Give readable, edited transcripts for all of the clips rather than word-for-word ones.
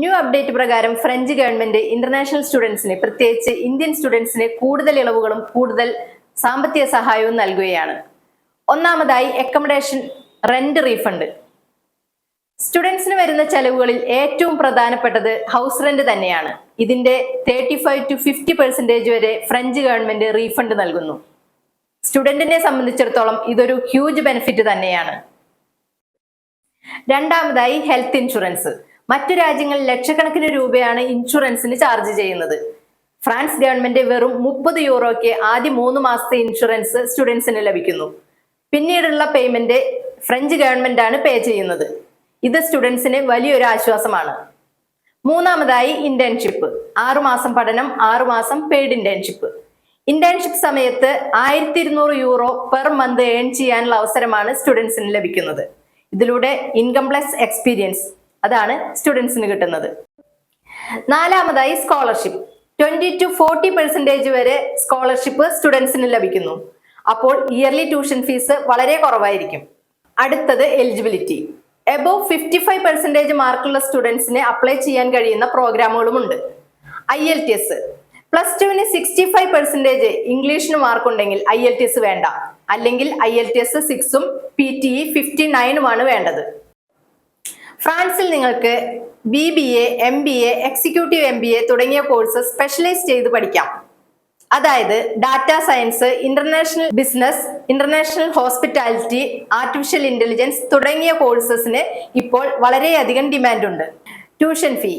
New update പ്രകാരം French government international സ്റ്റുഡൻസിന്, പ്രത്യേകിച്ച് ഇന്ത്യൻ സ്റ്റുഡൻസിന് കൂടുതൽ ഇളവുകളും കൂടുതൽ സാമ്പത്തിക സഹായവും നൽകുകയാണ്. ഒന്നാമതായി അക്കോമഡേഷൻ റെന്റ് റീഫണ്ട്. സ്റ്റുഡൻസിന് വരുന്ന ചെലവുകളിൽ ഏറ്റവും പ്രധാനപ്പെട്ടത് ഹൗസ് റെന്റ് തന്നെയാണ്. ഇതിന്റെ 35 to 50% വരെ ഫ്രഞ്ച് ഗവൺമെന്റ് റീഫണ്ട് നൽകുന്നു. സ്റ്റുഡന്റിനെ സംബന്ധിച്ചിടത്തോളം ഇതൊരു ഹ്യൂജ് ബെനിഫിറ്റ് തന്നെയാണ്. രണ്ടാമതായി ഹെൽത്ത് ഇൻഷുറൻസ്. മറ്റു രാജ്യങ്ങളിൽ ലക്ഷക്കണക്കിന് രൂപയാണ് ഇൻഷുറൻസിന് ചാർജ് ചെയ്യുന്നത്. ഫ്രാൻസ് ഗവൺമെന്റ് വെറും 30 യൂറോയ്ക്ക് ആദ്യ 3 മാസത്തെ ഇൻഷുറൻസ് സ്റ്റുഡൻസിന് ലഭിക്കുന്നു. പിന്നീടുള്ള പേയ്മെന്റ് ഫ്രഞ്ച് ഗവൺമെന്റ് ആണ് പേ ചെയ്യുന്നത്. ഇത് സ്റ്റുഡൻസിന് വലിയൊരു ആശ്വാസമാണ്. മൂന്നാമതായി ഇന്റേൺഷിപ്പ്. 6 മാസം പഠനം, 6 മാസം പെയ്ഡ് ഇന്റേൺഷിപ്പ്. ഇന്റേൺഷിപ്പ് സമയത്ത് 1200 യൂറോ പെർ മന്ത് ഏൺ ചെയ്യാനുള്ള അവസരമാണ് സ്റ്റുഡൻസിന് ലഭിക്കുന്നത്. ഇതിലൂടെ ഇൻകം പ്ലസ് എക്സ്പീരിയൻസ് അതാണ് സ്റ്റുഡൻസിന് കിട്ടുന്നത്. നാലാമതായി സ്കോളർഷിപ്പ്. 20 to 40% വരെ സ്കോളർഷിപ്പ് സ്റ്റുഡൻസിന് ലഭിക്കുന്നു. അപ്പോൾ ഇയർലി ട്യൂഷൻ ഫീസ് വളരെ കുറവായിരിക്കും. അടുത്തത് എലിജിബിലിറ്റി. എബോവ് 55% മാർക്കുള്ള സ്റ്റുഡൻസിന് അപ്ലൈ ചെയ്യാൻ കഴിയുന്ന പ്രോഗ്രാമുകളുമുണ്ട്. IELTS. +2 65% ഇംഗ്ലീഷിന് മാർക്കുണ്ടെങ്കിൽ IELTS വേണ്ട, അല്ലെങ്കിൽ IELTS 6ഉം PTE 59ഉമാണ് വേണ്ടത്. ഫ്രാൻസിൽ നിങ്ങൾക്ക് BBA, MBA, എക്സിക്യൂട്ടീവ് MBA തുടങ്ങിയ കോഴ്സസ് സ്പെഷ്യലൈസ് ചെയ്ത് പഠിക്കാം. അതായത് data science, international business, international hospitality, artificial intelligence തുടങ്ങിയ കോഴ്സസിന് ഇപ്പോൾ വളരെയധികം ഡിമാൻഡ് ഉണ്ട്. Tuition fee.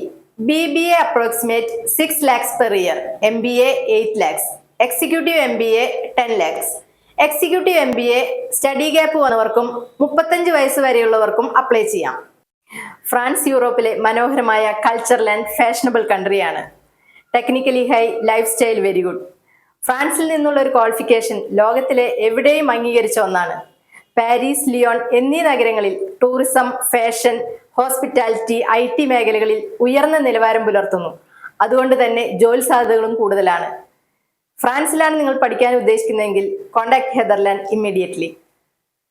BBA approximate 6 lakhs per year, MBA 8 lakhs, executive MBA 10 lakhs. Executive MBA study gap വന്നവർക്കും 35 വയസ്സ് വരെയുള്ളവർക്കും അപ്ലൈ ചെയ്യാം. ഫ്രാൻസ് യൂറോപ്പിലെ മനോഹരമായ കൾച്ചറൽ ആൻഡ് ഫാഷനബിൾ കൺട്രിയാണ്. Technically high, life style very good. ഫ്രാൻസിൽ നിന്നുള്ള ഒരു ക്വാളിഫിക്കേഷൻ ലോകത്തിലെ എവിടെയും അംഗീകരിച്ച ഒന്നാണ്. പാരീസ്, ലിയോൺ എന്നീ നഗരങ്ങളിൽ ടൂറിസം, ഫാഷൻ, ഹോസ്പിറ്റാലിറ്റി, IT മേഖലകളിൽ ഉയർന്ന നിലവാരം പുലർത്തുന്നു. അതുകൊണ്ട് തന്നെ ജോലി സാധ്യതകളും കൂടുതലാണ്. ഫ്രാൻസിലാണ് നിങ്ങൾ പഠിക്കാൻ ഉദ്ദേശിക്കുന്നതെങ്കിൽ കോൺടാക്ട് ഹെദർലാൻഡ് ഇമ്മീഡിയറ്റ്ലി.